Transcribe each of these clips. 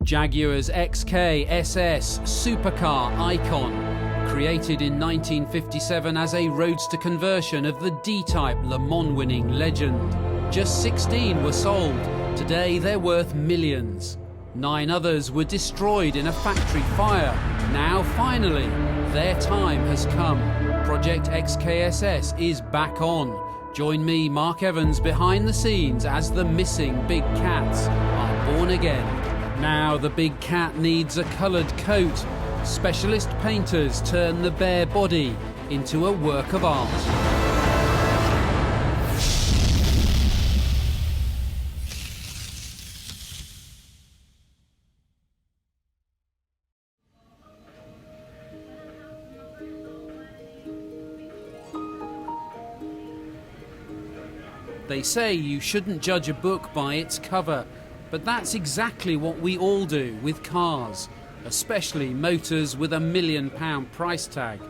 Jaguar's XKSS supercar icon, created in 1957 as a roadster conversion of the D-Type Le Mans winning legend. Just 16 were sold. Today they're worth millions. 9 others were destroyed in a factory fire. Now finally, their time has come. Project XKSS is back on. Join me, Mark Evans, behind the scenes as the missing big cats are born again. Now the big cat needs a coloured coat. Specialist painters turn the bare body into a work of art. They say you shouldn't judge a book by its cover, but that's exactly what we all do with cars, especially motors with £1 million price tag.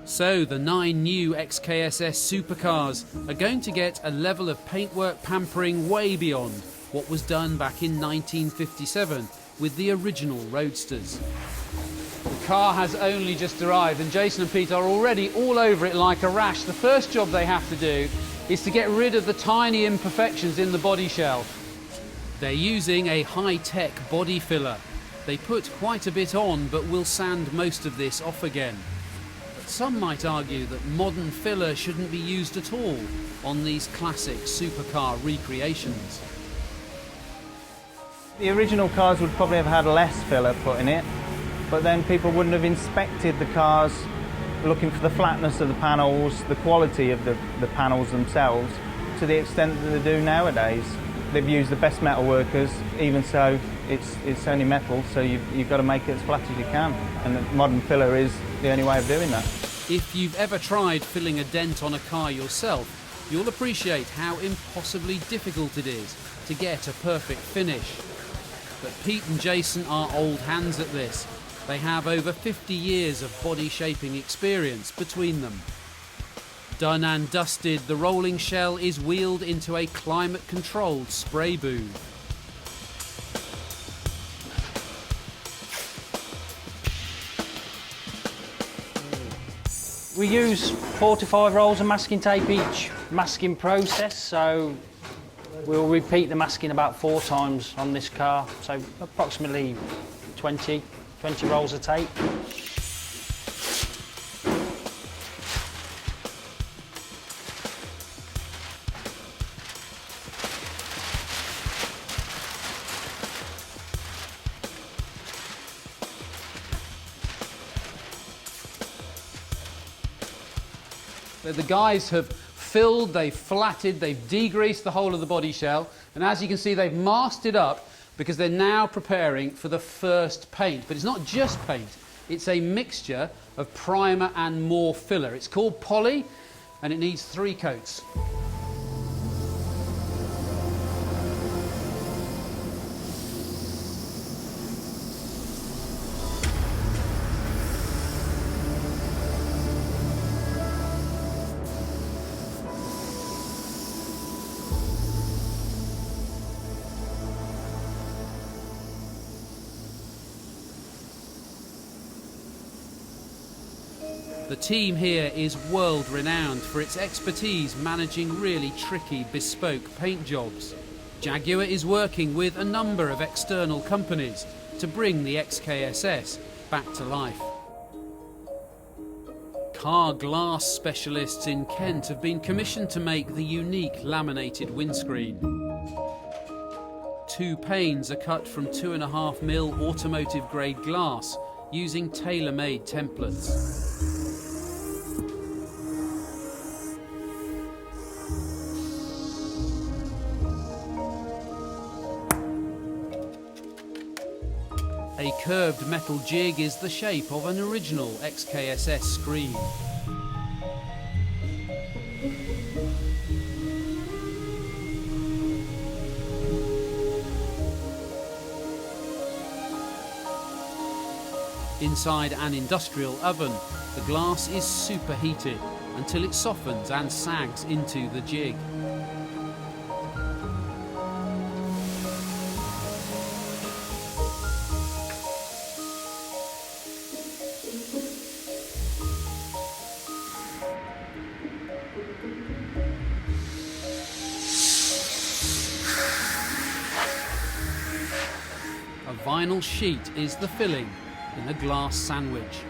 So the 9 new XKSS supercars are going to get a level of paintwork pampering way beyond what was done back in 1957 with the original Roadsters. The car has only just arrived and Jason and Pete are already all over it like a rash. The first job they have to do is to get rid of the tiny imperfections in the body shell. They're using a high-tech body filler. They put quite a bit on, but will sand most of this off again. But some might argue that modern filler shouldn't be used at all on these classic supercar recreations. The original cars would probably have had less filler put in it, but then people wouldn't have inspected the cars looking for the flatness of the panels, the quality of the panels themselves, to the extent that they do nowadays. They've used the best metal workers, even so it's only metal, so you've got to make it as flat as you can. And the modern filler is the only way of doing that. If you've ever tried filling a dent on a car yourself, you'll appreciate how impossibly difficult it is to get a perfect finish. But Pete and Jason are old hands at this. They have over 50 years of body shaping experience between them. Done and dusted, the rolling shell is wheeled into a climate-controlled spray booth. We use 4 to 5 rolls of masking tape each masking process, so we'll repeat the masking about 4 times on this car, so approximately 20 rolls of tape. The guys have filled, they've flatted, they've degreased the whole of the body shell, and as you can see they've masked it up because they're now preparing for the first paint. But it's not just paint, it's a mixture of primer and more filler. It's called poly and it needs 3 coats. The team here is world-renowned for its expertise managing really tricky bespoke paint jobs. Jaguar is working with a number of external companies to bring the XKSS back to life. Car glass specialists in Kent have been commissioned to make the unique laminated windscreen. 2 panes are cut from 2.5mm automotive grade glass using tailor-made templates. A curved metal jig is the shape of an original XKSS screen. Inside an industrial oven, the glass is superheated until it softens and sags into the jig. A vinyl sheet is the filling in a glass sandwich.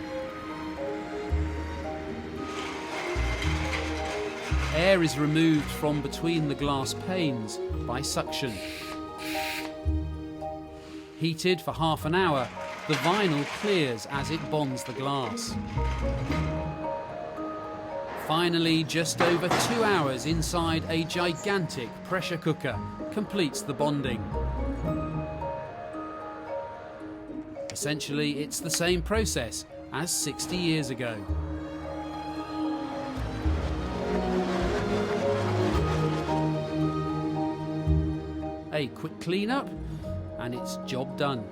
Air is removed from between the glass panes by suction. Heated for half an hour, the vinyl clears as it bonds the glass. Finally, just over 2 hours inside a gigantic pressure cooker completes the bonding. Essentially, it's the same process as 60 years ago. A quick clean-up, and it's job done.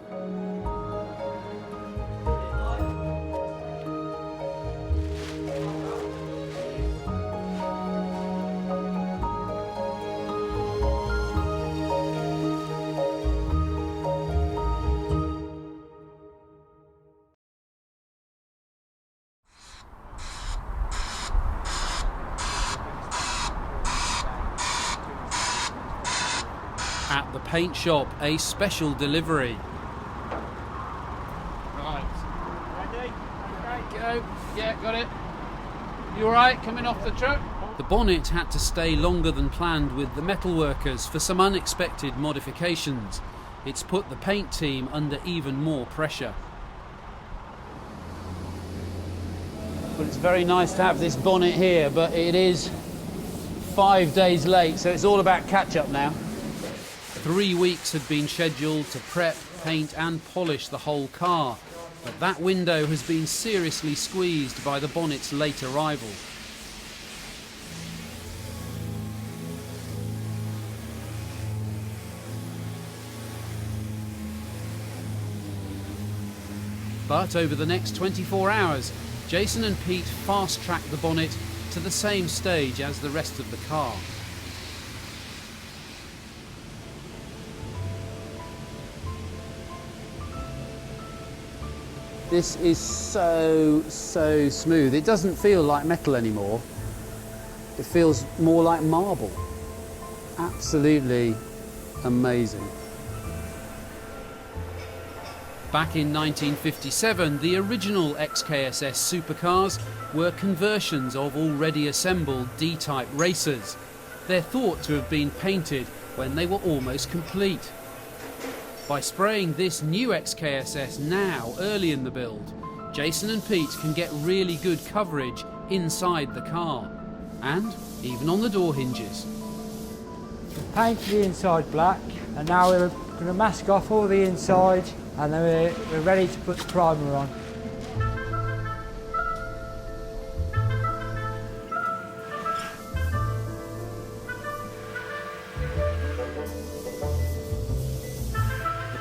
At the paint shop, a special delivery. Right. Ready? Okay, go. Yeah, got it. You alright, coming off the truck? The bonnet had to stay longer than planned with the metalworkers for some unexpected modifications. It's put the paint team under even more pressure. Well, it's very nice to have this bonnet here, but it is 5 days late, so it's all about catch-up now. 3 weeks had been scheduled to prep, paint and polish the whole car, but that window has been seriously squeezed by the bonnet's late arrival. But over the next 24 hours, Jason and Pete fast-tracked the bonnet to the same stage as the rest of the car. This is so smooth. It doesn't feel like metal anymore. It feels more like marble. Absolutely amazing. Back in 1957, the original XKSS supercars were conversions of already assembled D-type racers. They're thought to have been painted when they were almost complete. By spraying this new XKSS now, early in the build, Jason and Pete can get really good coverage inside the car, and even on the door hinges. We've painted the inside black, and now we're going to mask off all the inside, and then we're ready to put the primer on.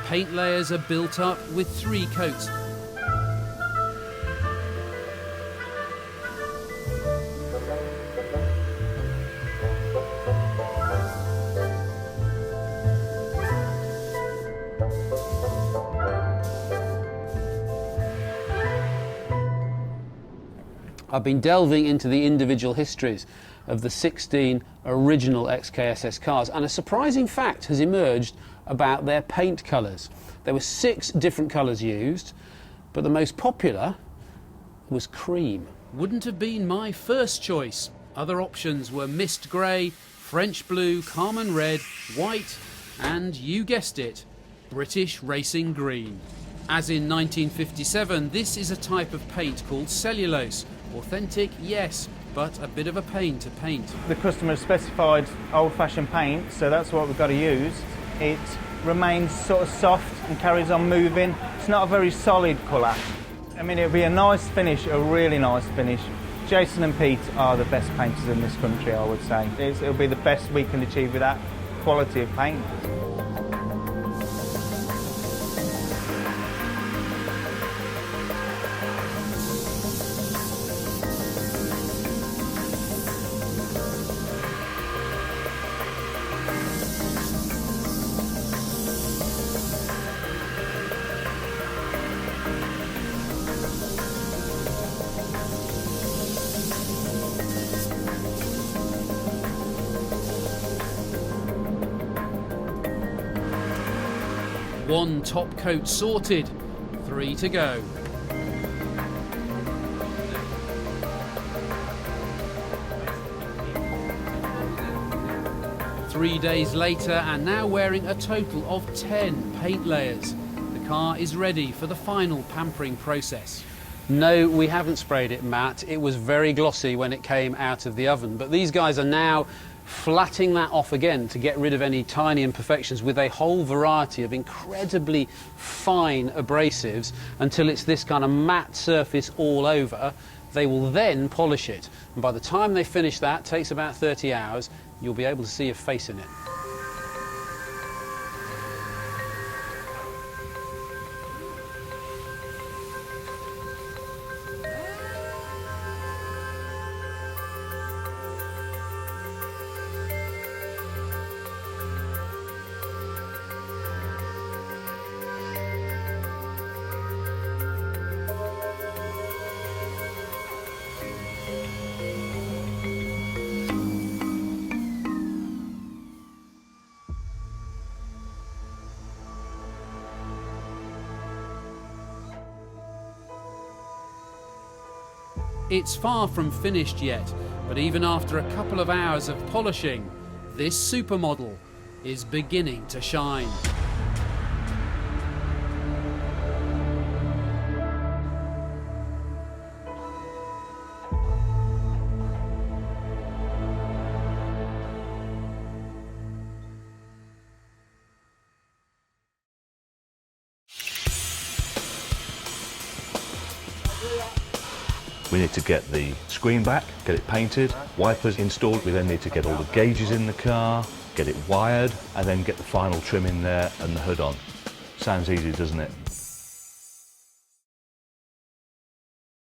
Paint layers are built up with 3 coats. I've been delving into the individual histories of the 16 original XKSS cars, and a surprising fact has emerged about their paint colours. There were 6 different colours used, but the most popular was cream. Wouldn't have been my first choice. Other options were mist grey, French blue, Carmen red, white, and you guessed it, British racing green. As in 1957, this is a type of paint called cellulose. Authentic, yes, but a bit of a pain to paint. The customer specified old-fashioned paint, so that's what we've got to use. It remains sort of soft and carries on moving. It's not a very solid colour. I mean, it'll be a nice finish, a really nice finish. Jason and Pete are the best painters in this country, I would say. It'll be the best we can achieve with that quality of paint. One top coat sorted, 3 to go. Three days later, and now wearing a total of 10 paint layers, the car is ready for the final pampering process. No, we haven't sprayed it matte. It was very glossy when it came out of the oven, but these guys are now flatting that off again to get rid of any tiny imperfections with a whole variety of incredibly fine abrasives until it's this kind of matte surface all over. They will then polish it, and by the time they finish that, takes about 30 hours, you'll be able to see a face in it. It's far from finished yet, but even after a couple of hours of polishing, this supermodel is beginning to shine. We need to get the screen back, get it painted, wipers installed. We then need to get all the gauges in the car, get it wired, and then get the final trim in there and the hood on. Sounds easy, doesn't it?